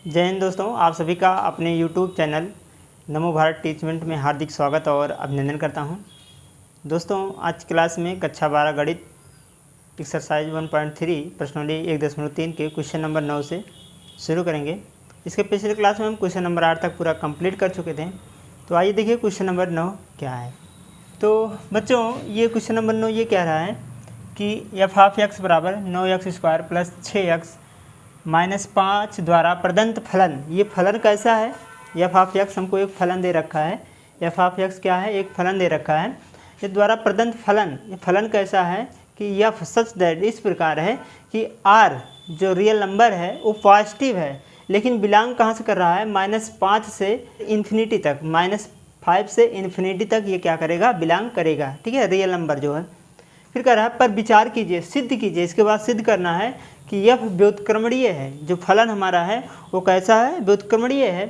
जय हिंद दोस्तों, आप सभी का अपने YouTube चैनल नमो भारत टीचमेंट में हार्दिक स्वागत और अभिनंदन करता हूं। दोस्तों, आज क्लास में कक्षा 12 गणित एक्सरसाइज 1.3 प्रश्नावली 1.3 के क्वेश्चन नंबर 9 से शुरू करेंगे। इसके पिछले क्लास में हम क्वेश्चन नंबर 8 तक पूरा कंप्लीट कर चुके थे। तो आइए देखिए क्वेश्चन नंबर 9 क्या है। तो बच्चों, ये क्वेश्चन नंबर 9 ये कह रहा है कि f(x) बराबर 9x² प्लस 6x -5 द्वारा प्रदत्त फलन। ये फलन कैसा है? f(x) हमको एक फलन दे रखा है। f(x) क्या है? एक फलन दे रखा है। ये द्वारा प्रदत्त फलन, ये फलन कैसा है कि f सच दैट इस प्रकार है कि r जो रियल नंबर है वो पॉजिटिव है, लेकिन बिलोंग कहाँ से कर रहा है? -5 से इन्फिनिटी तक, -5 से इन्फिनिटी तक ये क्या करेगा? बिलोंग करेगा। ठीक है, रियल नंबर जो है। फिर कह रहा है पर विचार कीजिए, सिद्ध कीजिए। इसके बाद सिद्ध करना है कि यह व्युत्क्रमणीय है। जो फलन हमारा है वो कैसा है? व्युत्क्रमणीय है।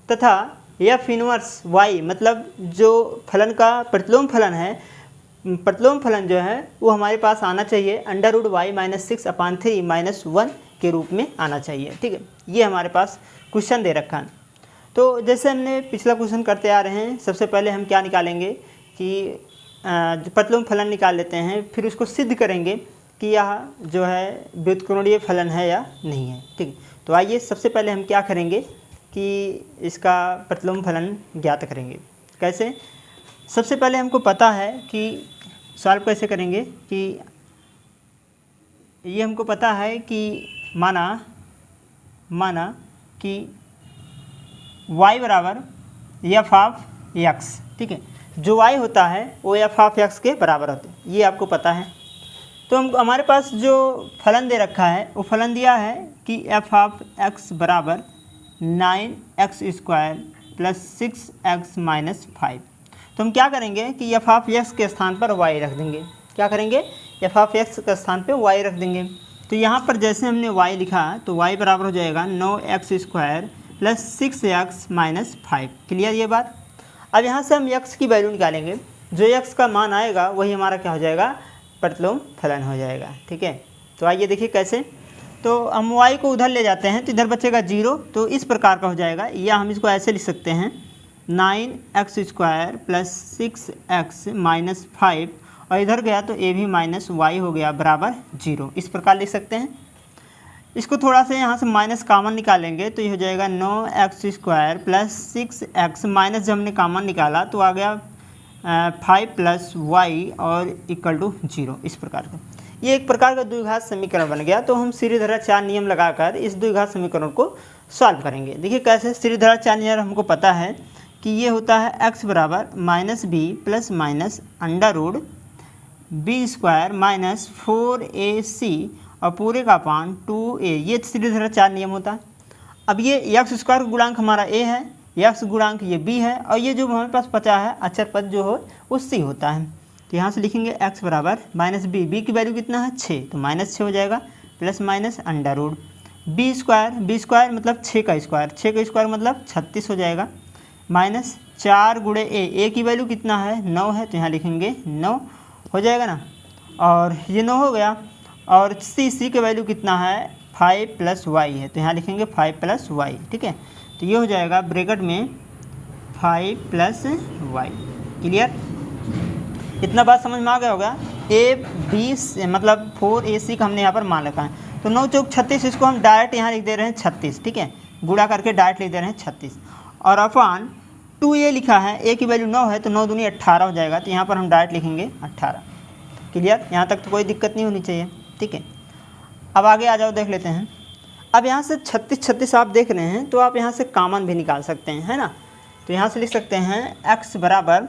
तथा f इनवर्स y, मतलब जो फलन का प्रतिलोम फलन है, प्रतिलोम फलन जो है वो हमारे पास आना चाहिए √y - 6/3 - 1 के रूप में आना चाहिए। ठीक है, ये हमारे पास क्वेश्चन दे रखा है। तो जैसे हमने पिछला क्वेश्चन करते आ रहे हैं, सबसे पहले हम क्या निकालेंगे कि प्रतिलोम फलन निकाल लेते हैं, फिर उसको सिद्ध करेंगे कि यह जो है व्युत्क्रमणीय फलन है या नहीं है। ठीक है, तो आइए सबसे पहले हम क्या करेंगे कि इसका प्रतिलोम फलन ज्ञात करेंगे। कैसे? सबसे पहले हमको पता है कि सॉल्व कैसे करेंगे कि ये हमको पता है कि माना कि y बराबर f(x). ठीक है, जो y होता है वो f(x) के बराबर होते हैं, ये आपको पता है। तो हमारे पास जो फलन दे रखा है वो फलन दिया है कि f(x) बराबर 9x² प्लस 6x - 5। तो हम क्या करेंगे कि f(x) के स्थान पर y रख देंगे। क्या करेंगे? f(x) के स्थान पर y रख देंगे। तो यहाँ पर जैसे हमने y लिखा तो y बराबर हो जाएगा 9x² प्लस 6x - 5। क्लियर ये बात? अब यहाँ से हम x की वैल्यू निकालेंगे। जो x का मान आएगा वही हमारा क्या हो जाएगा? प्रतिलोम फलन हो जाएगा। ठीक है, तो आइए देखिए कैसे। तो हम y को उधर ले जाते हैं तो इधर बचेगा 0, तो इस प्रकार का हो जाएगा, या हम इसको ऐसे लिख सकते हैं 9x² प्लस 6x - 5, और इधर गया तो a भी -y हो गया बराबर 0। इस प्रकार लिख सकते हैं। इसको थोड़ा सा यहाँ से माइनस कॉमन निकालेंगे तो ये हो जाएगा 9x² प्लस 6x माइनस, जब हमने कॉमन निकाला तो आ गया 5 + y और इक्वल टू 0। इस प्रकार का ये एक प्रकार का द्विघात समीकरण बन गया। तो हम सीरीधरा 4 नियम लगाकर इस द्विघात समीकरण को सॉल्व करेंगे। देखिए कैसे। सीरीधरा 4 नियम हमको पता है कि ये होता है x बराबर -b plus minus √b² minus 4ac और पूरे का अपान 2a। ये सीरीधरा 4 नियम होता है। अब ये x² का गुणांक हमारा a है, x गुणांक ये b है, और ये जो हमारे पास बचा है अचर पद जो हो वो c होता है। तो यहाँ से लिखेंगे x बराबर -b की वैल्यू कितना है? 6, तो -6 हो जाएगा, प्लस माइनस √b² मतलब 6 का स्क्वायर, 6 का स्क्वायर मतलब 36 हो जाएगा, माइनस 4 × a की वैल्यू कितना है? 9 है, तो यहाँ लिखेंगे 9 हो जाएगा ना, और ये 9 हो गया। और c की वैल्यू कितना है? 5 + y है, तो यहाँ लिखेंगे 5 + y। ठीक है, तो ये हो जाएगा ब्रैकेट में 5 + y। क्लियर? इतना बात समझ में आ गया होगा। मतलब 4ac का हमने यहाँ पर मान रखा है। तो 9 चौक 36, इसको हम डायरेक्ट यहाँ लिख दे रहे हैं 36। ठीक है, गुणा करके डायरेक्ट लिख दे रहे हैं 36, और अपान 2a लिखा है। a की वैल्यू 9 है तो 9 दूनी 18 हो जाएगा, तो यहाँ पर हम डायरेक्ट लिखेंगे 18। क्लियर? यहाँ तक तो कोई दिक्कत नहीं होनी चाहिए। ठीक है, अब आगे आ जाओ, देख लेते हैं। अब यहाँ से 36 आप देख रहे हैं तो आप यहाँ से कॉमन भी निकाल सकते हैं, है ना। तो यहाँ से लिख सकते हैं x बराबर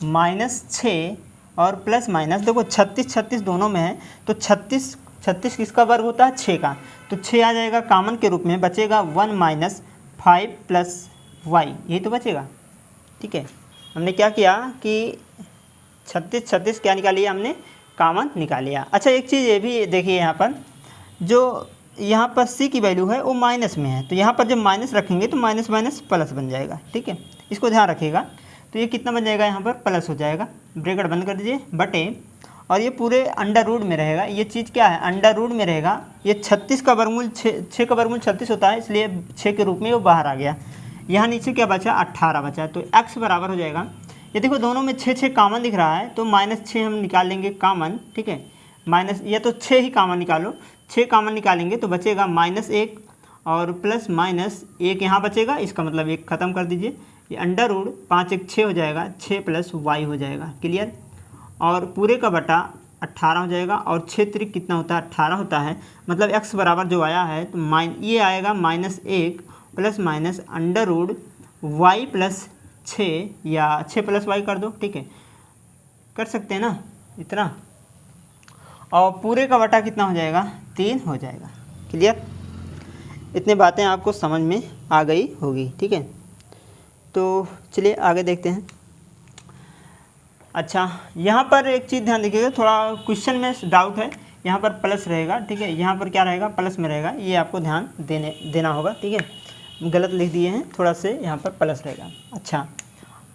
-6 और प्लस माइनस, देखो 36 दोनों में है, तो 36 किसका वर्ग होता है? 6 का, तो 6 आ जाएगा कॉमन के रूप में, बचेगा 1 - 5 + y, यही तो बचेगा। ठीक है, हमने क्या किया कि 36 क्या निकाल लिया हमने? कॉमन निकाल लिया। अच्छा, एक चीज़ ये भी देखिए, यहाँ पर जो यहाँ पर c की वैल्यू है वो माइनस में है, तो यहाँ पर जब माइनस रखेंगे तो माइनस प्लस बन जाएगा। ठीक है, इसको ध्यान रखिएगा। तो ये कितना बन जाएगा, यहाँ पर प्लस हो जाएगा, ब्रैकेट बंद कर दीजिए, बटे, और ये पूरे अंडर रूट में रहेगा। ये चीज़ क्या है, अंडर रूट में रहेगा। ये 36 का वर्गमूल 6 का वर्गमूल 36 होता है, इसलिए 6 के रूप में वो बाहर आ गया। यहाँ नीचे क्या बचा, 18 बचा। तो x बराबर हो जाएगा, ये देखो दोनों में 6 कॉमन दिख रहा है, तो -6 हम निकाल लेंगे कॉमन, ठीक है। माइनस, ये तो 6 ही कॉमन निकालो, 6 कॉमन निकालेंगे तो बचेगा -1 और प्लस -1 यहाँ बचेगा, इसका मतलब 1 ख़त्म कर दीजिए। ये अंडर रूट 5 1 6 हो जाएगा, 6 + y हो जाएगा, क्लियर। और पूरे का बटा 18 हो जाएगा, और 6 त्रिक कितना होता है, 18 होता है। मतलब x बराबर जो आया है तो ये आएगा -1 ± अंडर रूट y + 6 या 6 + y कर दो, ठीक है, कर सकते हैं ना इतना। और पूरे का बटा कितना हो जाएगा, 3 हो जाएगा, क्लियर। इतनी बातें आपको समझ में आ गई होगी, ठीक है। तो चलिए आगे देखते हैं। अच्छा, यहाँ पर एक चीज़ ध्यान दीजिएगा, थोड़ा क्वेश्चन में डाउट है, यहाँ पर प्लस रहेगा, ठीक है, यहाँ पर क्या रहेगा, प्लस में रहेगा, ये आपको ध्यान देना होगा, ठीक है। गलत लिख दिए हैं थोड़ा से, यहाँ पर प्लस रहेगा। अच्छा,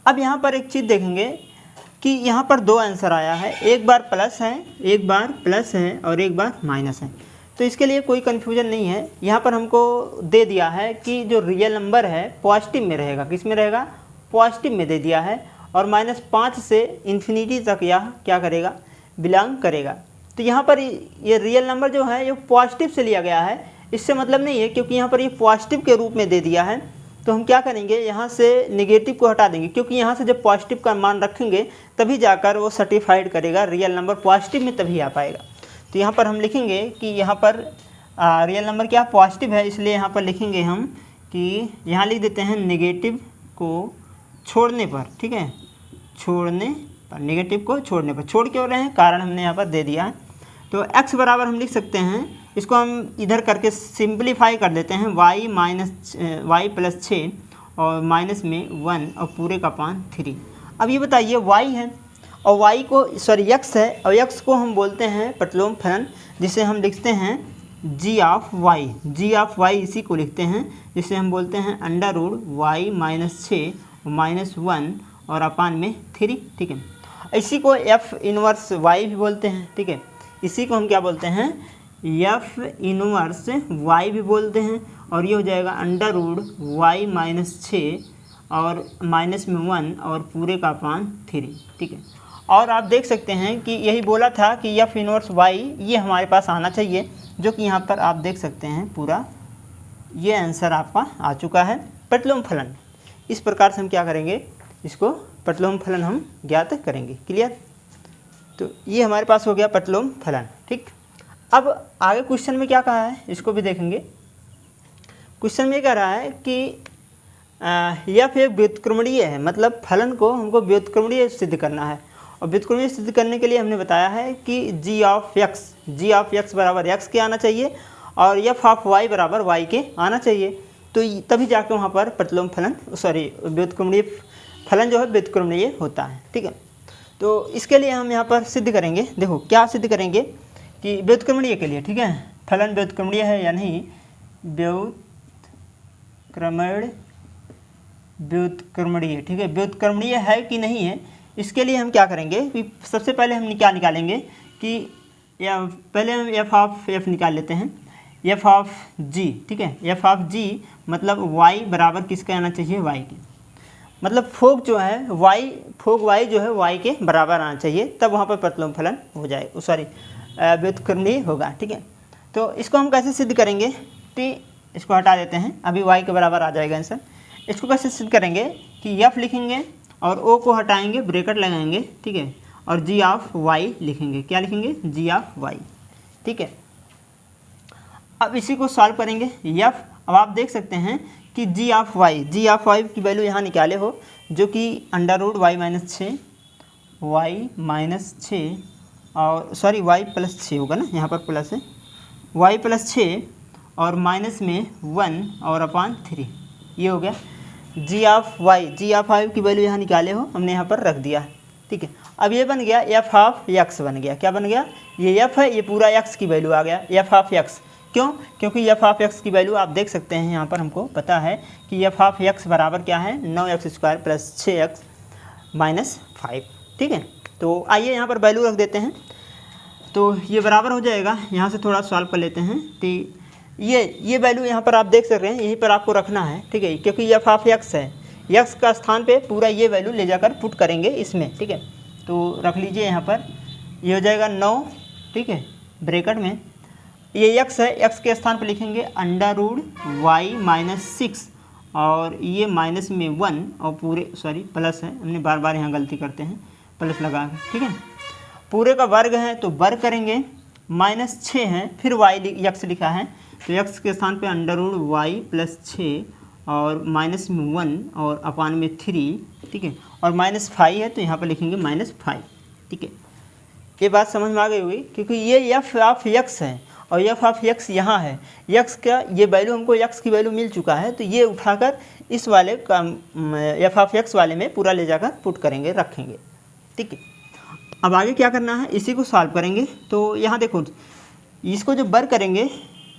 अब यहाँ पर एक चीज़ देखेंगे कि यहाँ पर 2 आंसर आया है, एक बार प्लस है, एक बार प्लस है, और एक बार माइनस है। तो इसके लिए कोई कन्फ्यूजन नहीं है। यहाँ पर हमको दे दिया है कि जो रियल नंबर है पॉजिटिव में रहेगा, किस में रहेगा, पॉजिटिव में दे दिया है, और -5 से इन्फिनिटी तक यह क्या करेगा, बिलोंग करेगा। तो यहाँ पर ये रियल नंबर जो है ये पॉजिटिव से लिया गया है, इससे मतलब नहीं है, क्योंकि यहाँ पर ये पॉजिटिव के रूप में दे दिया है। तो हम क्या करेंगे, यहाँ से नेगेटिव को हटा देंगे, क्योंकि यहाँ से जब पॉजिटिव का मान रखेंगे तभी जाकर वो सर्टिफाइड करेगा, रियल नंबर पॉजिटिव में तभी आ पाएगा। तो यहाँ पर हम लिखेंगे कि यहाँ पर रियल नंबर क्या पॉजिटिव है, इसलिए यहाँ पर लिखेंगे हम कि यहाँ लिख देते हैं नेगेटिव को छोड़ने पर, ठीक है, छोड़ने पर, नेगेटिव को छोड़ने पर। छोड़ क्यों रहे हैं, कारण हमने यहाँ पर दे दिया है। तो x बराबर हम लिख सकते हैं, इसको हम इधर करके सिंपलीफाई कर देते हैं, y + 6 और माइनस में 1 और पूरे का पान 3। अब ये बताइए y है और y को x है, और x को हम बोलते हैं पेट्रोल फलन, जिसे हम लिखते हैं g ऑफ y, इसी को लिखते हैं, जिसे हम बोलते हैं अंडर रूट y - 6 -1 और अपान में 3, ठीक है। इसी को f इनवर्स y भी बोलते हैं, ठीक है, इसी को हम क्या बोलते हैं, f इनवर्स y भी बोलते हैं। और ये हो जाएगा अंडर रूट y - 6 और माइनस में 1 और पूरे का पान 3, ठीक है। और आप देख सकते हैं कि यही बोला था कि f इनवर्स y ये हमारे पास आना चाहिए, जो कि यहाँ पर आप देख सकते हैं पूरा ये आंसर आपका आ चुका है, पेट्रोल फलन। इस प्रकार से हम क्या करेंगे, इसको पेट्रोल फलन हम ज्ञात करेंगे, क्लियर। तो ये हमारे पास हो गया पेट्रोल फलन, ठीक। अब आगे क्वेश्चन में क्या कहा है, इसको भी देखेंगे। क्वेश्चन में कह रहा है कि f एक व्युत्क्रमणीय है, मतलब फलन को हमको व्युत्क्रमणीय सिद्ध करना है। और व्युत्क्रमणीय सिद्ध करने के लिए हमने बताया है कि g ऑफ x बराबर x के आना चाहिए, और f ऑफ y बराबर y के आना चाहिए। तो तभी जाके वहाँ पर पेट्रोल फलन व्युत्क्रमणीय फलन जो है व्युत्क्रमणीय होता है, ठीक है। तो इसके लिए हम यहाँ पर सिद्ध करेंगे, देखो क्या सिद्ध करेंगे कि व्युत्क्रमणीय के लिए, ठीक है, फलन व्युत्क्रमणीय है या नहीं, व्युत्क्रमणीय, ठीक है, व्युत्क्रमणीय है कि नहीं है। इसके लिए हम क्या करेंगे कि सबसे पहले हम क्या निकालेंगे कि पहले हम f ऑफ f निकाल लेते हैं, f ऑफ g, ठीक है, f ऑफ g मतलब y बराबर किसके आना चाहिए, y के, मतलब फोक जो है y जो है y के बराबर आना चाहिए, तब वहाँ पर पेट्रोल फलन हो जाए, व्युत्क्रमणीय होगा, ठीक है। तो इसको हम कैसे सिद्ध करेंगे, तो इसको हटा देते हैं, अभी y के बराबर आ जाएगा आंसर। इसको कैसे सिद्ध करेंगे कि f लिखेंगे और o को हटाएंगे, ब्रैकेट लगाएंगे, ठीक है, और g ऑफ y लिखेंगे, क्या लिखेंगे, g ऑफ y, ठीक है। अब इसी को सॉल्व करेंगे f। अब आप देख सकते हैं कि g ऑफ y की वैल्यू यहाँ निकाले हो, जो कि अंडर रूट y - 6 और सॉरी y + 6 होगा ना, यहाँ पर प्लस है, y + 6 और माइनस में 1 और अपान 3, ये हो गया g ऑफ y की वैल्यू यहाँ निकाले हो, हमने यहाँ पर रख दिया, ठीक है। अब ये बन गया f ऑफ x बन गया, क्या बन गया, ये f है, ये पूरा x की वैल्यू आ गया, f ऑफ x, क्यों, क्योंकि f ऑफ x की वैल्यू आप देख सकते हैं, यहाँ पर हमको पता है कि f ऑफ x बराबर क्या है, 9x² + 6x -5। ठीक है, तो आइए यहाँ पर वैल्यू रख देते हैं। तो ये बराबर हो जाएगा, यहाँ से थोड़ा सॉल्व कर लेते हैं। तो ये वैल्यू यहाँ पर आप देख सक रहे हैं, यहीं पर आपको रखना है। ठीक है, क्योंकि ये f ऑफ x है, x का स्थान पे पूरा ये वैल्यू ले जाकर पुट करेंगे इसमें। ठीक है, तो रख लीजिए यहाँ पर, ये हो जाएगा 9। ठीक है, ब्रैकेट में ये x है, x के स्थान पर लिखेंगे √y-6 और ये माइनस में 1 और पूरे प्लस है, हमने बार बार यहाँ गलती करते हैं प्लस लगा के। ठीक है, पूरे का वर्ग है तो वर्ग करेंगे, -6 है, फिर x लिखा है तो x के स्थान पे √y+6 और माइनस में 1 और अपान में 3। ठीक है, और -5 है तो यहाँ पर लिखेंगे -5। ठीक है, ये बात समझ में आ गई होगी, क्योंकि ये f ऑफ x है और f ऑफ x यहाँ है। x का ये वैल्यू, हमको x की वैल्यू मिल चुका है, तो ये उठाकर इस वाले का f ऑफ x वाले में पूरा ले जाकर पुट करेंगे, रखेंगे। ठीक है, अब आगे क्या करना है, इसी को सॉल्व करेंगे। तो यहाँ देखो, इसको जब वर्ग करेंगे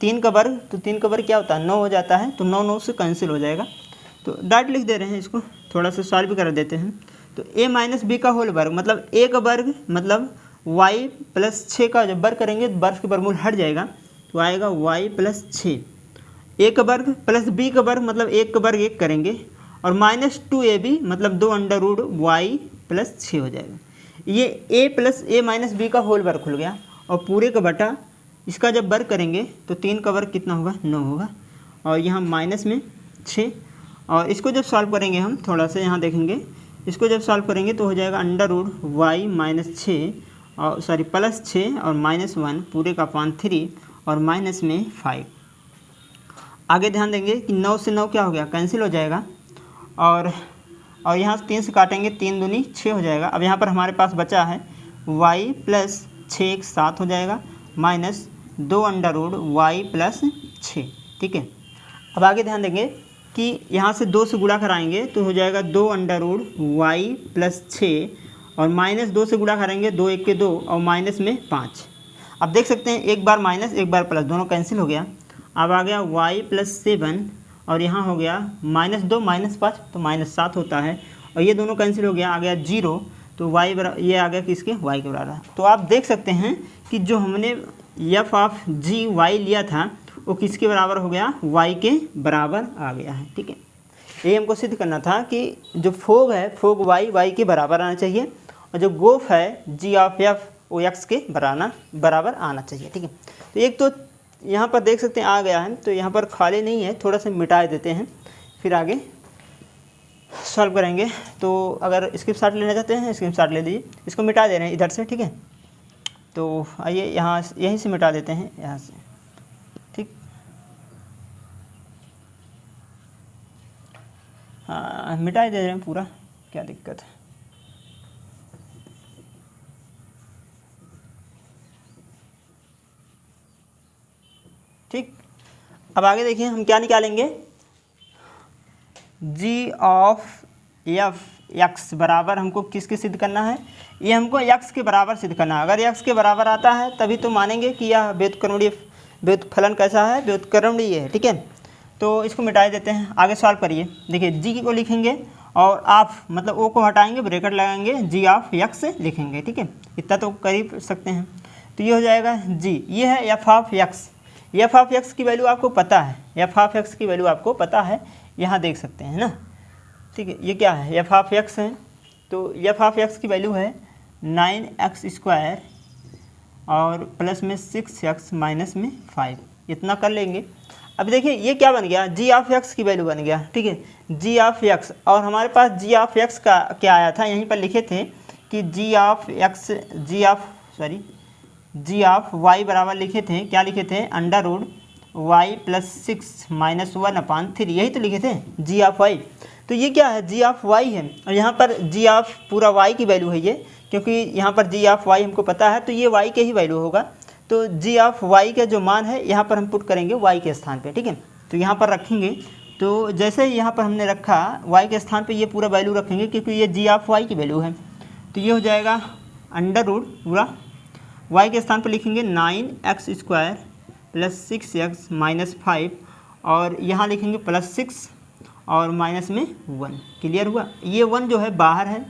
3 का वर्ग, तो 3 का वर्ग क्या होता है 9 हो जाता है, तो 9 9 से कैंसिल हो जाएगा। तो डायरेक्ट लिख दे रहे हैं, इसको थोड़ा सा सॉल्व भी कर देते हैं। तो a - b का होल वर्ग मतलब a का वर्ग मतलब y+6 का जब वर्ग करेंगे तो वर्ग के वर्गमूल हट जाएगा, तो आएगा y+6। a का वर्ग प्लस b का वर्ग मतलब 1 का वर्ग 1 करेंगे और -2ab मतलब 2√y+6 हो जाएगा। ये a + a - b का होल वर्ग खुल गया और पूरे का बटा इसका जब वर्ग करेंगे तो 3 का वर्ग कितना होगा 9 होगा और यहाँ माइनस में 6। और इसको जब सॉल्व करेंगे हम थोड़ा सा यहाँ देखेंगे, इसको जब सॉल्व करेंगे तो हो जाएगा √y-6 और +6 और -1 पूरे का अपान 3 और माइनस में 5। आगे ध्यान देंगे कि 9 से 9 क्या हो गया कैंसिल हो जाएगा और यहाँ से 3 से काटेंगे, 3 दूनी 6 हो जाएगा। अब यहाँ पर हमारे पास बचा है y+6 7 हो जाएगा -2√y+6। ठीक है, अब आगे ध्यान देंगे कि यहाँ से 2 से गुणा कराएंगे तो हो जाएगा 2√y+6 और -2 से गुणा करेंगे, 2 1 के 2 और माइनस में 5। अब देख सकते हैं एक बार माइनस एक बार प्लस, दोनों कैंसिल हो गया। अब आ गया y+7 और यहाँ हो गया -2 -5 तो -7 होता है और ये दोनों कैंसिल हो गया, आ गया 0 तो y बराबर ये आ गया किसके y के बराबर। तो आप देख सकते हैं कि जो हमने f ऑफ g y लिया था वो किसके बराबर हो गया y के बराबर आ गया है। ठीक है, ये हमको सिद्ध करना था कि जो फोग है फोग y के बराबर आना चाहिए और जो गोफ है g ऑफ f वो x के बराबर आना चाहिए। ठीक है, तो एक तो यहाँ पर देख सकते हैं आ गया है, तो यहाँ पर खाली नहीं है, थोड़ा सा मिटा देते हैं फिर आगे सॉल्व करेंगे। तो अगर स्क्रिप्ट शॉट लेना चाहते हैं स्क्रिप्ट शॉट ले लीजिए, इसको मिटा दे रहे हैं इधर से। ठीक है, तो आइए यहाँ यहीं से मिटा देते हैं यहाँ से। ठीक, हाँ मिटा ही दे रहे हैं पूरा, क्या दिक्कत है। ठीक, अब आगे देखिए हम क्या निकालेंगे, g ऑफ f x बराबर हमको किसके सिद्ध करना है, ये हमको x के बराबर सिद्ध करना है। अगर x के बराबर आता है तभी तो मानेंगे कि यह व्युत्क्रमणीय व्युत्फलन कैसा है, व्युत्क्रमणीय है। ठीक है, तो इसको मिटा देते हैं, आगे सॉल्व करिए। देखिए g को लिखेंगे और आप मतलब o को हटाएंगे, ब्रैकेट लगाएंगे, g ऑफ x लिखेंगे। ठीक है, इतना तो कर ही सकते हैं। तो ये हो जाएगा g, ये है f of x। f of x की वैल्यू आपको पता है, f ऑफ x की वैल्यू आपको पता है, यहाँ देख सकते हैं ना। ठीक है, ये क्या है f ऑफ x है, तो f ऑफ x की वैल्यू है 9x² और प्लस में 6x माइनस में 5, इतना कर लेंगे। अब देखिए ये क्या बन गया, g ऑफ x की वैल्यू बन गया। ठीक है, g ऑफ x और हमारे पास g ऑफ x का क्या आया था, यहीं पर लिखे थे कि g ऑफ y बराबर लिखे थे, क्या लिखे थे √y+6 -1/3, यही तो लिखे थे g ऑफ y। तो ये क्या है g ऑफ y है और यहाँ पर g ऑफ पूरा y की वैल्यू है ये, क्योंकि यहाँ पर g ऑफ y हमको पता है तो ये y के ही वैल्यू होगा। तो g ऑफ y का जो मान है यहाँ पर हम पुट करेंगे y के स्थान पे। ठीक है, तो यहाँ पर रखेंगे, तो जैसे ही यहाँ पर हमने रखा y के स्थान पे ये पूरा वैल्यू रखेंगे क्योंकि ये g ऑफ y की वैल्यू है। तो ये हो जाएगा √ पूरा y के स्थान पर लिखेंगे 9x² + 6x - 5 और यहाँ लिखेंगे +6 और माइनस में 1। क्लियर हुआ, ये 1 जो है बाहर है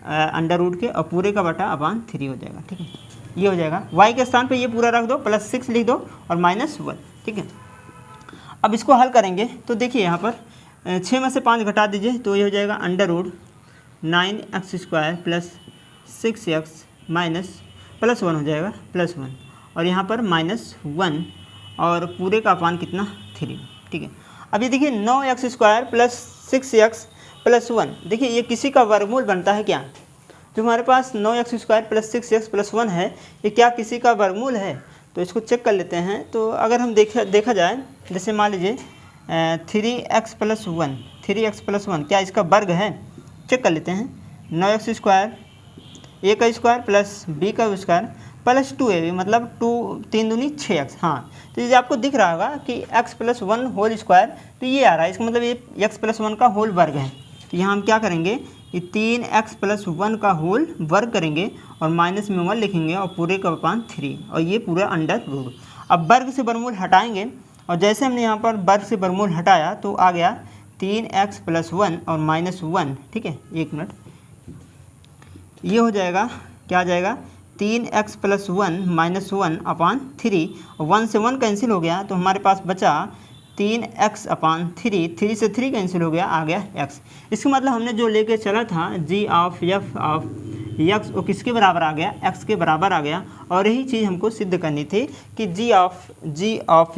अंडर रूट के और पूरे का बटा अपान 3 हो जाएगा। ठीक है, ये हो जाएगा। y के स्थान पे ये पूरा रख दो, +6 लिख दो और -1। ठीक है, अब इसको हल करेंगे तो देखिए यहाँ पर 6 में से 5 घटा दीजिए तो ये हो जाएगा अंडर रूट 9x² + 6x +1 हो जाएगा, +1 और यहाँ पर -1 और पूरे का अपान कितना 3। ठीक है, अब ये देखिए 9x² + 6x +1, देखिए ये किसी का वर्गमूल बनता है क्या? जो हमारे पास 9x² + 6x +1 है, ये क्या किसी का वर्गमूल है? तो इसको चेक कर लेते हैं। तो अगर हम देखा जाए, जैसे मान लीजिए 3x + 1 क्या इसका वर्ग है? चेक कर लेते हैं। 9x² a का स्क्वायर प्लस b का स्क्वायर प्लस 2ab मतलब 3 दूनी 6x। हाँ, तो ये आपको दिख रहा होगा कि x + 1 होल स्क्वायर, तो ये आ रहा है, इसका मतलब ये x + 1 का होल वर्ग है। तो यहाँ हम क्या करेंगे, ये 3x + 1 का होल वर्ग करेंगे और माइनस में 1 लिखेंगे और पूरे का अपान 3 और ये पूरा अंडर रूट। अब वर्ग से वर्गमूल हटाएंगे और जैसे हमने यहाँ पर वर्ग से वर्गमूल हटाया तो आ गया 3x + 1 और -1। ठीक है, 1 मिनट, ये हो जाएगा, क्या आ जाएगा 3x + 1 -1 अपान 3 और 1 से 1 कैंसिल हो गया तो हमारे पास बचा 3x अपान 3, 3 से 3 कैंसिल हो गया, आ गया x। इसका मतलब हमने जो लेके चला था g of f of x वो किसके बराबर आ गया, x के बराबर आ गया। और यही चीज़ हमको सिद्ध करनी थी कि g ऑफ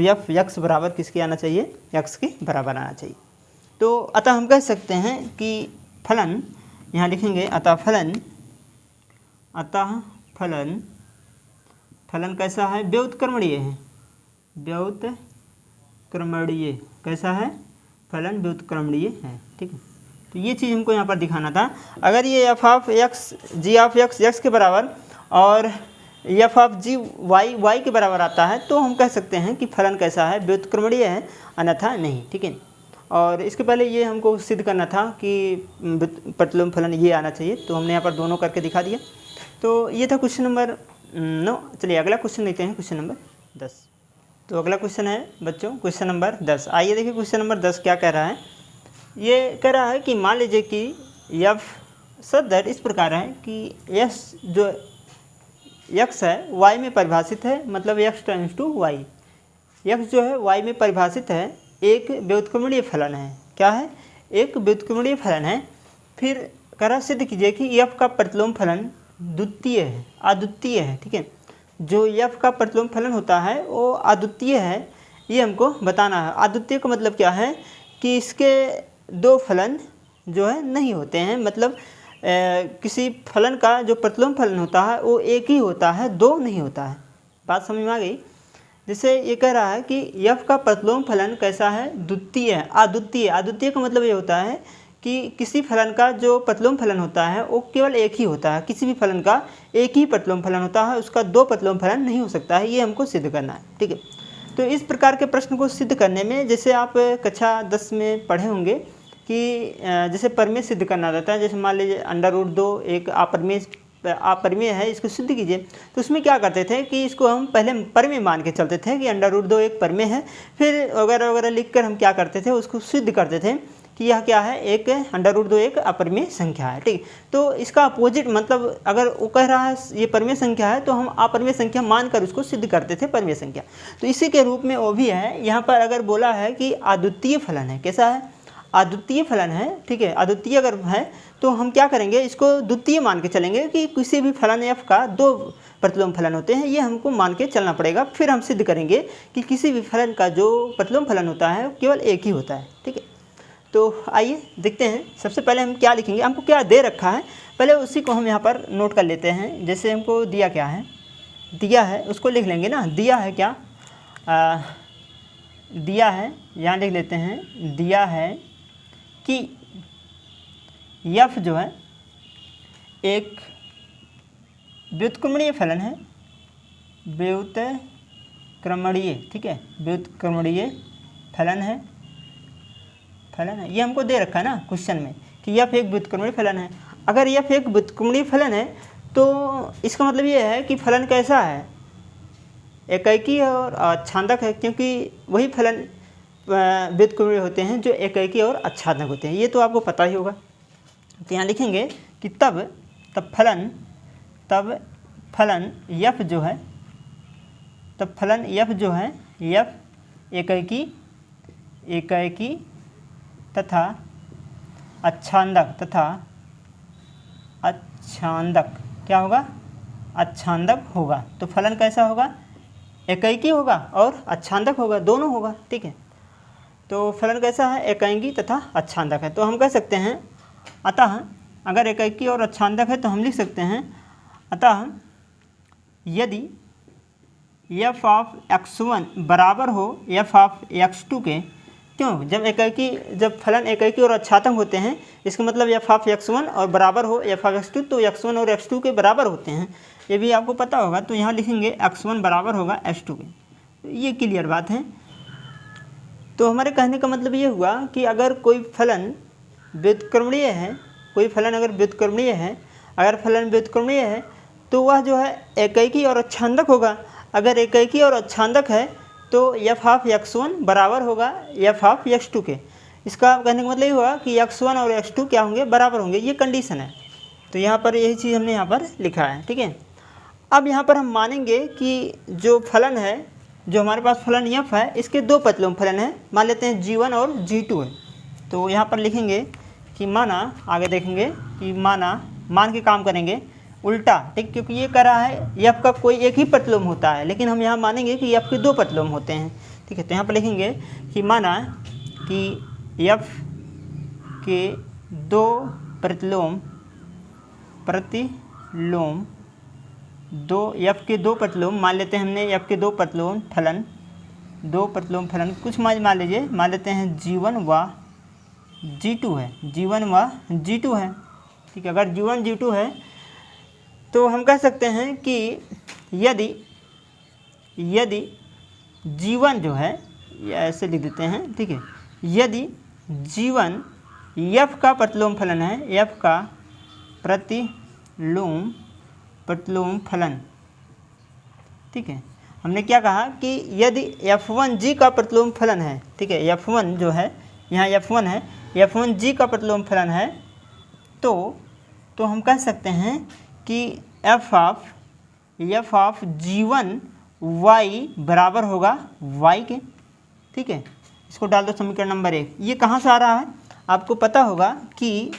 f x बराबर किसके आना चाहिए, x के बराबर आना चाहिए। तो अतः हम कह सकते हैं कि फलन, यहाँ लिखेंगे अतः फलन कैसा है, व्युत्क्रमणीय है। व्युत्क्रमणीय कैसा है, फलन व्युत्क्रमणीय है। ठीक है, तो ये चीज़ हमको यहाँ पर दिखाना था। अगर ये f of x g of x के बराबर और f ऑफ g y के बराबर आता है तो हम कह सकते हैं कि फलन कैसा है, व्युत्क्रमणीय है, अन्यथा नहीं। ठीक है, और इसके पहले ये हमको सिद्ध करना था कि प्रतिलोम फलन ये आना चाहिए, तो हमने यहाँ पर दोनों करके दिखा दिया। तो ये था क्वेश्चन नंबर 9। चलिए अगला क्वेश्चन लेते हैं, क्वेश्चन नंबर 10। तो अगला क्वेश्चन है बच्चों क्वेश्चन नंबर 10। आइए देखिए क्वेश्चन नंबर 10 क्या कह रहा है। ये कह रहा है कि मान लीजिए कि f सदर इस प्रकार है कि s जो x है y में परिभाषित है, मतलब x tends to y, x जो है y में परिभाषित है, एक व्युत्क्रमणीय फलन है। क्या है, एक व्युत्क्रमणीय फलन है। फिर कह रहा सिद्ध कीजिए कि f का प्रतिलोम फलन द्वितीय है, अद्वितीय है। ठीक है, जो f का प्रतिलोम फलन होता है वो अद्वितीय है, ये हमको बताना है। अद्वितीय का मतलब क्या है कि इसके दो फलन जो है नहीं होते हैं, मतलब किसी फलन का जो प्रतिलोम फलन होता है वो एक ही होता है, दो नहीं होता है। बात समझ में आ गई। जैसे ये कह रहा है कि f का प्रतिलोम फलन कैसा है, द्वितीय है, अद्वितीय। अद्वितीय का मतलब ये होता है कि किसी फलन का जो प्रतिलोम फलन होता है वो केवल एक ही होता है। किसी भी फलन का एक ही प्रतिलोम फलन होता है, उसका दो प्रतिलोम फलन नहीं हो सकता है, ये हमको सिद्ध करना है। ठीक है, तो इस प्रकार के प्रश्न को सिद्ध करने में, जैसे आप कक्षा 10 में पढ़े होंगे कि जैसे परिमेय सिद्ध करना रहता है। जैसे मान लीजिए √2 एक अपरिमेय है, इसको सिद्ध कीजिए। तो उसमें क्या करते थे कि इसको हम पहले परिमेय मान के चलते थे कि √2 एक परिमेय है, फिर वगैरह वगैरह लिख कर हम क्या करते थे, उसको सिद्ध करते थे कि यह क्या है, एक √2 एक अपरिमेय संख्या है। ठीक, तो इसका अपोजिट मतलब अगर वो कह रहा है ये परिमेय संख्या है तो हम अपरिमेय संख्या मानकर उसको सिद्ध करते थे परिमेय संख्या। तो इसी के रूप में वो भी है। यहाँ पर अगर बोला है कि अद्वितीय फलन है, कैसा है, अद्वितीय फलन है। ठीक है, अद्वितीय अगर है तो हम क्या करेंगे, इसको द्वितीय मान के चलेंगे कि किसी भी फलन f का दो प्रतिलोम फलन होते हैं, ये हमको मान के चलना पड़ेगा। फिर हम सिद्ध करेंगे कि किसी भी फलन का जो प्रतिलोम फलन होता है केवल एक ही होता है। ठीक है, तो आइए देखते हैं। सबसे पहले हम क्या लिखेंगे, हमको क्या दे रखा है, पहले उसी को हम यहाँ पर नोट कर लेते हैं। जैसे हमको दिया क्या है, दिया है उसको लिख लेंगे ना। दिया है क्या, दिया है, यहाँ लिख लेते हैं, दिया है कि f जो है एक व्युत्क्रमणीय फलन है, व्युत्क्रमणीय। ठीक है, व्युत्क्रमणीय फलन है, ये हमको दे रखा है ना क्वेश्चन में कि f एक व्युत्क्रमणीय फलन है। अगर f एक व्युत्क्रमणीय फलन है तो इसका मतलब ये है कि फलन कैसा है, एकैकी और आच्छादक है, क्योंकि वही फलन व्युत्क्रमणीय होते हैं जो एकैकी और आच्छादक होते हैं, ये तो आपको पता ही होगा। तो यहाँ लिखेंगे कि तब तब फलन यफ जो है, तब फलन यफ जो है, यफ एकैकी तथा अच्छांदक क्या होगा, अच्छांदक होगा। तो फलन कैसा होगा, एकैकी होगा और अच्छांदक होगा, दोनों होगा, ठीक है। तो फलन कैसा है, एकैकी तथा अच्छांदक है। तो हम कह सकते हैं अतः अगर एकैकी और अच्छांदक है तो हम लिख सकते हैं अतः यदि f ऑफ x1 बराबर हो f ऑफ x2 के, क्यों, जब फलन एकैकी और अच्छांदक होते हैं इसका मतलब f ऑफ x1 और बराबर हो f ऑफ x2, तो x1 और x2 के बराबर होते हैं, ये भी आपको पता होगा। तो यहाँ लिखेंगे x1 बराबर होगा x2 के, तो ये क्लियर बात है। तो हमारे कहने का मतलब ये हुआ कि अगर कोई फलन व्युत्क्रमणीय है, अगर फलन व्युत्क्रमणीय है तो वह जो है एकैकी और अच्छांदक होगा। अगर एकैकी और अच्छांदक है तो f ऑफ x1 बराबर होगा f ऑफ x2 के। इसका कहने का मतलब ये हुआ कि x1 और x2 क्या होंगे, बराबर होंगे, ये कंडीशन है। तो यहाँ पर यही चीज़ हमने यहाँ पर लिखा है, ठीक है। अब यहाँ पर हम मानेंगे कि जो फलन है, जो हमारे पास फलन f है, इसके दो प्रतिलोम फलन है, मान लेते हैं g1 और g2 है। तो यहाँ पर लिखेंगे कि माना, आगे देखेंगे कि मान के काम करेंगे उल्टा, ठीक, क्योंकि ये कह रहा है f का कोई एक ही प्रतिलोम होता है, लेकिन हम यहाँ मानेंगे कि f के दो प्रतिलोम होते हैं, ठीक है। तो यहाँ पर लिखेंगे कि माना कि f के दो प्रतिलोम मान लेते हैं हमने f के दो प्रतिलोम फलन कुछ मान लीजिए, मान लेते हैं g1 व g2 है, ठीक है। अगर g1 g2 है तो हम कह सकते हैं कि यदि g1 जो है, ये ऐसे लिख देते हैं, ठीक है, यदि g1 f का प्रतिलोम फलन है, f का प्रतिलोम फलन, ठीक है। हमने क्या कहा कि यदि f1 g का प्रतिलोम फलन है, ठीक है, f1 जो है, यहाँ f1 है, f1 g का प्रतिलोम फलन है, तो हम कह सकते हैं कि f ऑफ g1 y बराबर होगा y के, ठीक है। इसको डाल दो समीकरण नंबर 1। ये कहाँ से आ रहा है, आपको पता होगा कि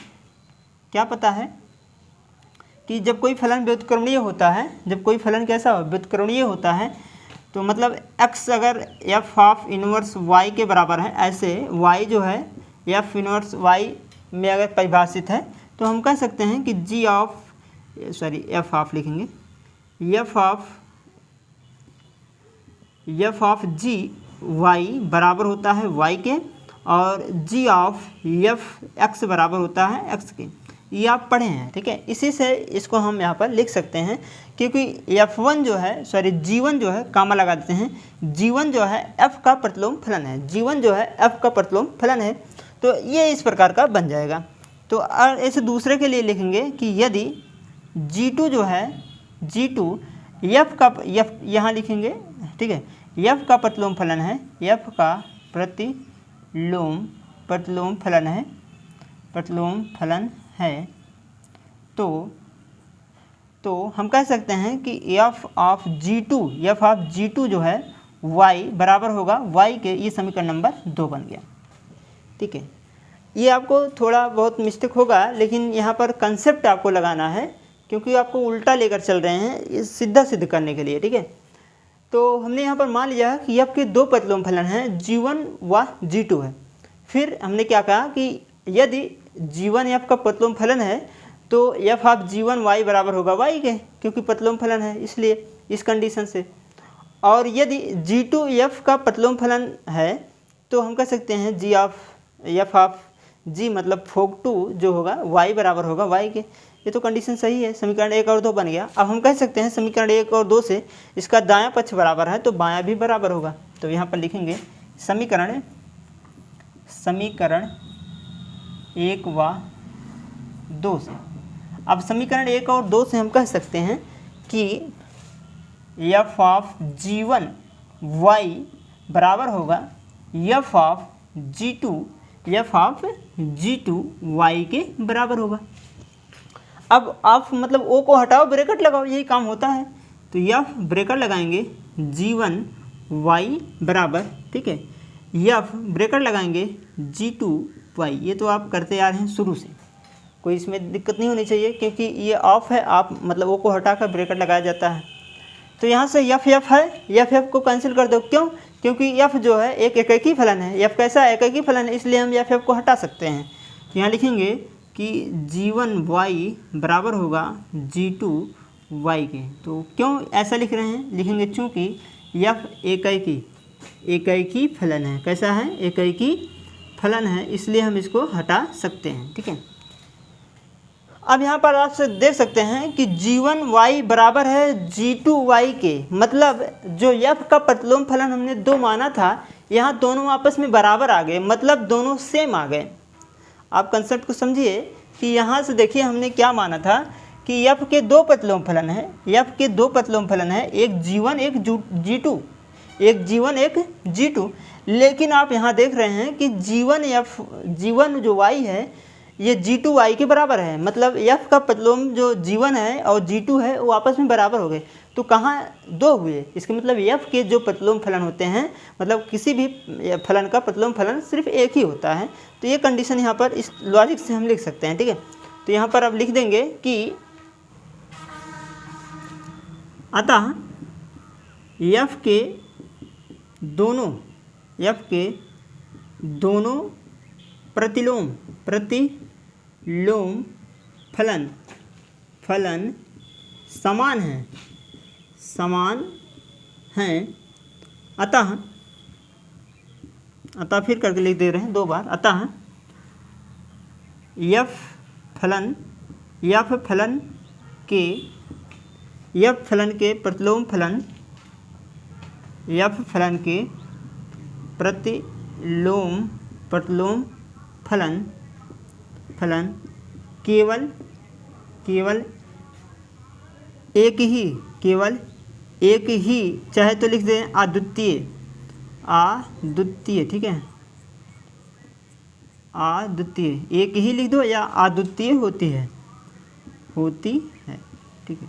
क्या पता है कि जब कोई फलन व्युत्क्रमणीय होता है, जब कोई फलन कैसा हो, व्युत्क्रमणीय होता है, तो मतलब x अगर f ऑफ इनवर्स y के बराबर है, ऐसे y जो है f इनवर्स y में अगर परिभाषित है, तो हम कह सकते हैं कि f ऑफ लिखेंगे, f ऑफ g y बराबर होता है y के, और g ऑफ f x बराबर होता है x के। ये आप पढ़े हैं, ठीक है। इसी से इसको हम यहाँ पर लिख सकते हैं, क्योंकि f1 जो है, g1 जो है, कामा लगा देते हैं, g1 जो है f का प्रतिलोम फलन है, g1 जो है f का प्रतिलोम फलन है, तो ये इस प्रकार का बन जाएगा। तो ऐसे दूसरे के लिए लिखेंगे कि यदि g2 जो है, g2 f यहाँ लिखेंगे, ठीक है, f का प्रतिलोम फलन है, f का प्रतिलोम फलन है, तो हम कह सकते हैं कि f ऑफ g2 जो है y बराबर होगा y के। ये समीकरण नंबर 2 बन गया, ठीक है। ये आपको थोड़ा बहुत मिस्टेक होगा, लेकिन यहाँ पर कंसेप्ट आपको लगाना है, क्योंकि आपको उल्टा लेकर चल रहे हैं ये सीधा सिद्ध करने के लिए, ठीक है। तो हमने यहाँ पर मान लिया कि f के दो प्रतिलोम फलन हैं, g1 व g2 है। फिर हमने क्या कहा कि यदि g1 f का प्रतिलोम फलन है तो f ऑफ g1 y बराबर होगा y के, क्योंकि प्रतिलोम फलन है, इसलिए इस कंडीशन से। और यदि g2 f का प्रतिलोम फलन है तो हम कह सकते हैं f ऑफ g मतलब फोक 2 जो होगा y बराबर होगा y के। ये तो कंडीशन सही है, समीकरण 1 और 2 बन गया। अब हम कह सकते हैं समीकरण 1 और 2 से इसका दायां पक्ष बराबर है तो बायां भी बराबर होगा। तो यहाँ पर लिखेंगे समीकरण 1 व 2 से। अब समीकरण 1 और 2 से हम कह सकते हैं कि f ऑफ g1 y बराबर होगा f ऑफ g2 y के बराबर होगा। अब आप मतलब ओ को हटाओ, ब्रैकेट लगाओ, यही काम होता है। तो यफ ब्रैकेट लगाएंगे G1 y बराबर, ठीक है, यफ ब्रैकेट लगाएंगे G2 y। ये तो आप करते आ रहे हैं शुरू से, कोई इसमें दिक्कत नहीं होनी चाहिए, क्योंकि ये ऑफ है, आप मतलब ओ को हटाकर ब्रैकेट लगाया जाता है। तो यहाँ से यफ यफ है, यफ यफ को कैंसिल कर दो। क्यों? क्योंकि यफ जो है एक एकैकी फलन है, यफ कैसा है, एकैकी फलन है, इसलिए हम यफ यफ को हटा सकते हैं। तो यहाँ लिखेंगे कि G1 y बराबर होगा G2 y के। तो क्यों ऐसा लिख रहे हैं? लिखेंगे चूँकि यफ एकैकी फलन है। कैसा है? एकैकी फलन है, इसलिए हम इसको हटा सकते हैं, ठीक है। अब यहाँ पर आप देख सकते हैं कि G1 y बराबर है G2 y के, मतलब जो यफ का प्रतिलोम फलन हमने 2 माना था, यहाँ दोनों आपस में बराबर आ गए, मतलब दोनों सेम आ गए। आप कंसेप्ट को समझिए कि यहाँ से देखिए हमने क्या माना था कि यफ के 2 प्रतिलोम फलन है, यफ के 2 प्रतिलोम फलन है, एक G1 एक G2, एक G1 एक G2। लेकिन आप यहाँ देख रहे हैं कि G1 जो y है ये G2 y के बराबर है, मतलब यफ का प्रतिलोम जो G1 है और G2 है वो आपस में बराबर हो गए। तो कहाँ 2 हुए? इसके मतलब यफ के जो प्रतिलोम फलन होते हैं, मतलब किसी भी फलन का प्रतिलोम फलन सिर्फ एक ही होता है। तो ये कंडीशन यहाँ पर इस लॉजिक से हम लिख सकते हैं, ठीक है। तो यहाँ पर अब लिख देंगे कि अतः यफ के दोनों प्रतिलोम फलन समान हैं। अतः फिर करके लिख दे रहे हैं 2 बार। अतः यफ फलन के प्रतिलोम फलन केवल एक ही चाहे तो लिख दें अद्वितीय, ठीक है, अद्वितीय, एक ही लिख दो या अद्वितीय होती है, ठीक है।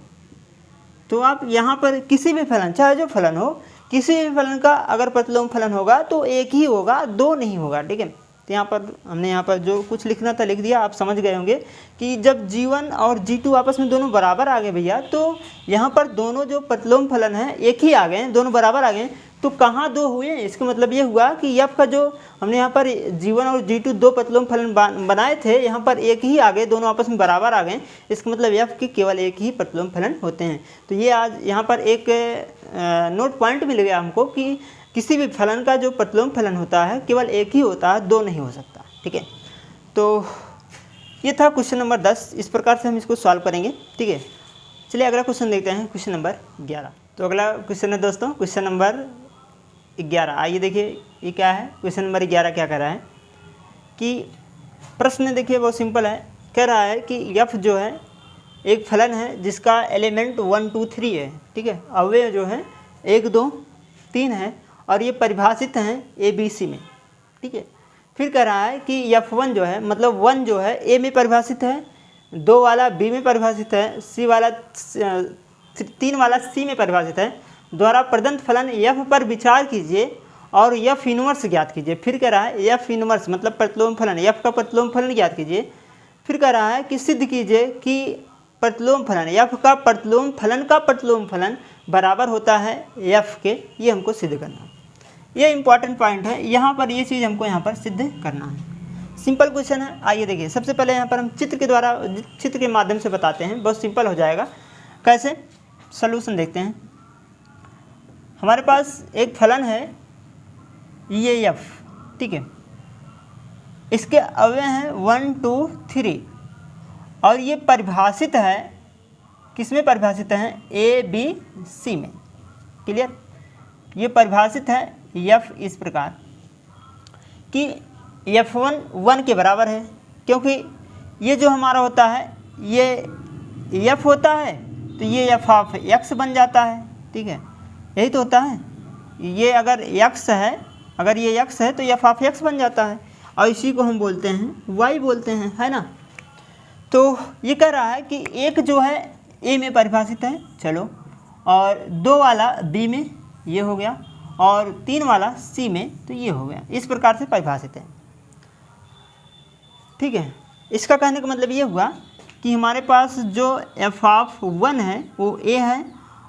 तो आप यहाँ पर किसी भी फलन, चाहे जो फलन हो, किसी भी फलन का अगर प्रतिलोम फलन होगा तो एक ही होगा, 2 नहीं होगा, ठीक है। तो यहाँ पर हमने यहाँ पर जो कुछ लिखना था लिख दिया। आप समझ गए होंगे कि जब G1 और G2 आपस में दोनों बराबर आ गए भैया, तो यहाँ पर दोनों जो प्रतिलोम फलन हैं एक ही आ गए, दोनों बराबर आ गए। तो कहाँ 2 हुए? इसका मतलब ये हुआ कि यफ का जो हमने यहाँ पर G1 और G2 2 प्रतिलोम फलन बनाए थे, यहाँ पर एक ही आ गए, दोनों आपस में बराबर आ गए। इसका मतलब यफ के केवल एक ही प्रतिलोम फलन होते हैं। तो ये आज यहाँ पर एक नोट पॉइंट मिल गया हमको कि किसी भी फलन का जो प्रतिलोम फलन होता है केवल एक ही होता है, 2 नहीं हो सकता, ठीक है। तो ये था क्वेश्चन नंबर 10। इस प्रकार से हम इसको सॉल्व करेंगे, ठीक है। चलिए अगला क्वेश्चन देखते हैं, क्वेश्चन नंबर 11। तो अगला क्वेश्चन है दोस्तों क्वेश्चन नंबर 11। आइए देखिए ये क्या है। क्वेश्चन नंबर 11 क्या कह रहा है कि प्रश्न देखिए बहुत सिंपल है। कह रहा है कि यफ जो है एक फलन है जिसका एलिमेंट 1 2 3 है, ठीक है, अवयव जो है 1 2 3 है और ये परिभाषित हैं ABC में, ठीक है। फिर कह रहा है कि F1 जो है मतलब 1 जो है A में परिभाषित है, 2 वाला B में परिभाषित है, 3 वाला C में परिभाषित है। द्वारा प्रदत्त फलन F पर विचार कीजिए और F इनवर्स ज्ञात कीजिए। फिर कह रहा है F इनवर्स मतलब प्रतिलोम फलन, F का प्रतिलोम फलन ज्ञात कीजिए। फिर कह रहा है कि सिद्ध कीजिए कि प्रतिलोम फलन F का प्रतिलोम फलन बराबर होता है F के। ये हमको सिद्ध करना है, ये इंपॉर्टेंट पॉइंट है। यहाँ पर ये चीज़ हमको यहाँ पर सिद्ध करना है। सिंपल क्वेश्चन है। आइए देखिए, सबसे पहले यहाँ पर हम चित्र के माध्यम से बताते हैं, बहुत सिंपल हो जाएगा। कैसे? सॉल्यूशन देखते हैं। हमारे पास एक फलन है ये F, ठीक है, इसके अवयव हैं 1 2 3 और ये परिभाषित है, किसमें परिभाषित है? ABC में। क्लियर? ये परिभाषित है F इस प्रकार कि F1 1 के बराबर है, क्योंकि ये जो हमारा होता है ये F होता है तो ये F ऑफ X बन जाता है, ठीक है, यही तो होता है। ये अगर X है, अगर ये X है तो F ऑफ X बन जाता है और इसी को हम बोलते हैं Y बोलते हैं, है ना। तो ये कह रहा है कि एक जो है ए में परिभाषित है, चलो, और 2 वाला बी में, ये हो गया, और 3 वाला सी में, तो ये हो गया। इस प्रकार से परिभाषित है, ठीक है। इसका कहने का मतलब ये हुआ कि हमारे पास जो f(1) है वो a है,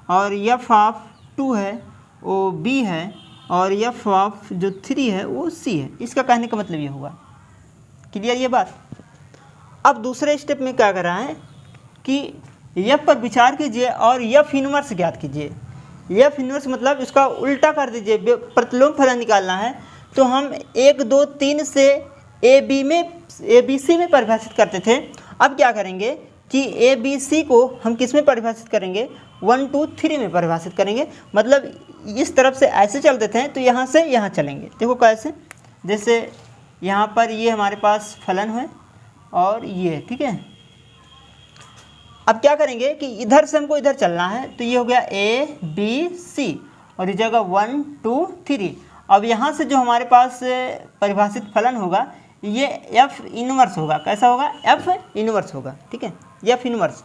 और f(2) है वो b है, और f(3) है वो c है। इसका कहने का मतलब ये हुआ। क्लियर ये बात। अब दूसरे स्टेप में क्या कर रहा है कि f पर विचार कीजिए और f इनवर्स ज्ञात कीजिए। f इनवर्स मतलब इसका उल्टा कर दीजिए, प्रतिलोम फलन निकालना है। तो हम 1 2 3 से ABC में परिभाषित करते थे। अब क्या करेंगे कि ABC को हम किस में परिभाषित करेंगे, 1 2 3 में परिभाषित करेंगे। मतलब इस तरफ से ऐसे चल देते हैं तो यहाँ से यहाँ चलेंगे। देखो कैसे, जैसे यहाँ पर ये हमारे पास फलन है और ये, ठीक है। अब क्या करेंगे कि इधर से हमको इधर चलना है, तो ये हो गया ABC और इस जगह 1 2 3। अब यहाँ से जो हमारे पास परिभाषित फलन होगा ये f इनवर्स होगा। कैसा होगा, f इनवर्स होगा, ठीक है, f इनवर्स।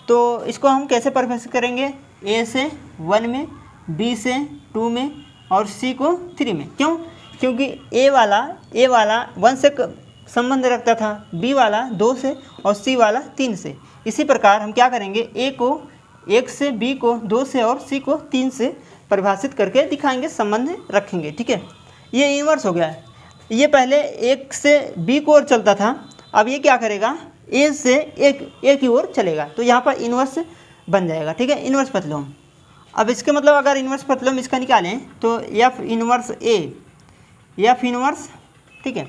तो इसको हम कैसे परिभाषित करेंगे, a से 1 में, b से 2 में और c को 3 में। क्यों, क्योंकि a वाला 1 से संबंध रखता था, b वाला 2 से और c वाला 3 से। इसी प्रकार हम क्या करेंगे, a को 1 से, b को 2 से और c को 3 से परिभाषित करके दिखाएंगे, संबंध रखेंगे, ठीक है। ये इनवर्स हो गया है। ये पहले 1 से b को ओर चलता था, अब ये क्या करेगा, a से a की ओर चलेगा, तो यहाँ पर इनवर्स बन जाएगा, ठीक है, इनवर्स प्रतिलोम। अब इसके मतलब अगर इनवर्स प्रतिलोम इसका निकालें तो f inverse a, f inverse, ठीक है।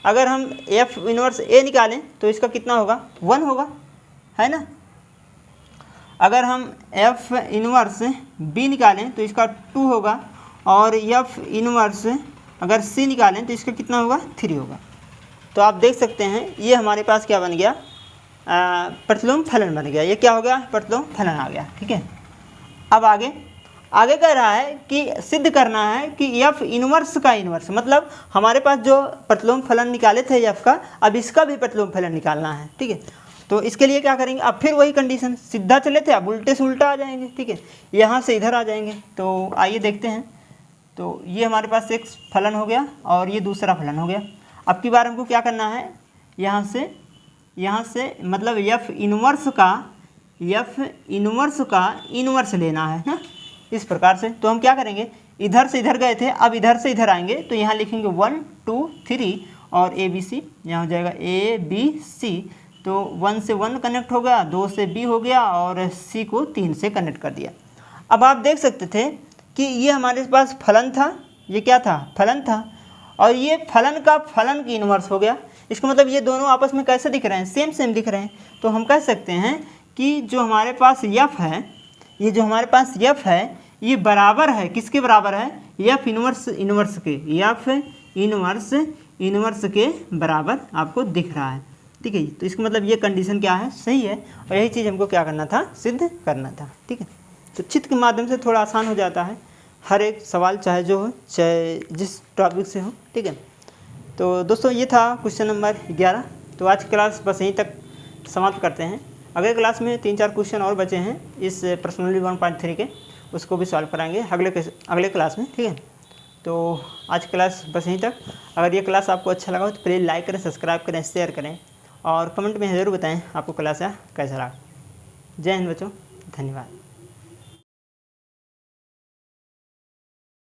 अगर हम f इनवर्स a निकालें तो इसका कितना होगा, 1 होगा, है ना। अगर हम f इनवर्स b निकालें तो इसका 2 होगा, और f इनवर्स अगर c निकालें तो इसका कितना होगा, 3 होगा। तो आप देख सकते हैं ये हमारे पास क्या बन गया, प्रतिलोम फलन बन गया। ये क्या हो गया, प्रतिलोम फलन आ गया, ठीक है। अब आगे कह रहा है कि सिद्ध करना है कि f इनवर्स का इनवर्स, मतलब हमारे पास जो प्रतिलोम फलन निकाले थे f का, अब इसका भी प्रतिलोम फलन निकालना है, ठीक है। तो इसके लिए क्या करेंगे, अब फिर वही कंडीशन, सीधा चले थे अब उल्टे से उल्टा आ जाएंगे, ठीक है, यहाँ से इधर आ जाएंगे। तो आइए देखते हैं। तो ये हमारे पास एक फलन हो गया और ये दूसरा फलन हो गया। अब की बार हमको क्या करना है, यहाँ से मतलब f इनवर्स का इनवर्स लेना है ना, इस प्रकार से। तो हम क्या करेंगे, इधर से इधर गए थे, अब इधर से इधर आएंगे, तो यहाँ लिखेंगे 1 2 3 और ABC, यहाँ हो जाएगा ABC। तो 1 से 1 कनेक्ट हो गया, 2 से B हो गया और C को 3 से कनेक्ट कर दिया। अब आप देख सकते थे कि ये हमारे पास फलन था, ये क्या था, फलन था, और ये फलन का फलन की इनवर्स हो गया। इसका मतलब ये दोनों आपस में कैसे दिख रहे हैं, सेम दिख रहे हैं। तो हम कह सकते हैं कि जो हमारे पास f है, ये जो हमारे पास f है, ये बराबर है, किसके बराबर है, f इनवर्स के, f इनवर्स के बराबर आपको दिख रहा है, ठीक है। तो इसका मतलब ये कंडीशन क्या है, सही है, और यही चीज़ हमको क्या करना था, सिद्ध करना था, ठीक है। तो चित्र के माध्यम से थोड़ा आसान हो जाता है हर एक सवाल, चाहे जो हो, चाहे जिस टॉपिक से हो, ठीक है। तो दोस्तों ये था क्वेश्चन नंबर 11। तो आज की क्लास बस यहीं तक समाप्त करते हैं। अगले क्लास में 3-4 क्वेश्चन और बचे हैं इस पर्सनली 1.3 के, उसको भी सॉल्व कराएंगे अगले क्लास में, ठीक है। तो आज क्लास बस यहीं तक। अगर ये क्लास आपको अच्छा लगा हो तो प्लीज़ लाइक करें, सब्सक्राइब करें, शेयर करें और कमेंट में ज़रूर बताएं आपको क्लास कैसा लगा। जय हिंद बच्चों, धन्यवाद।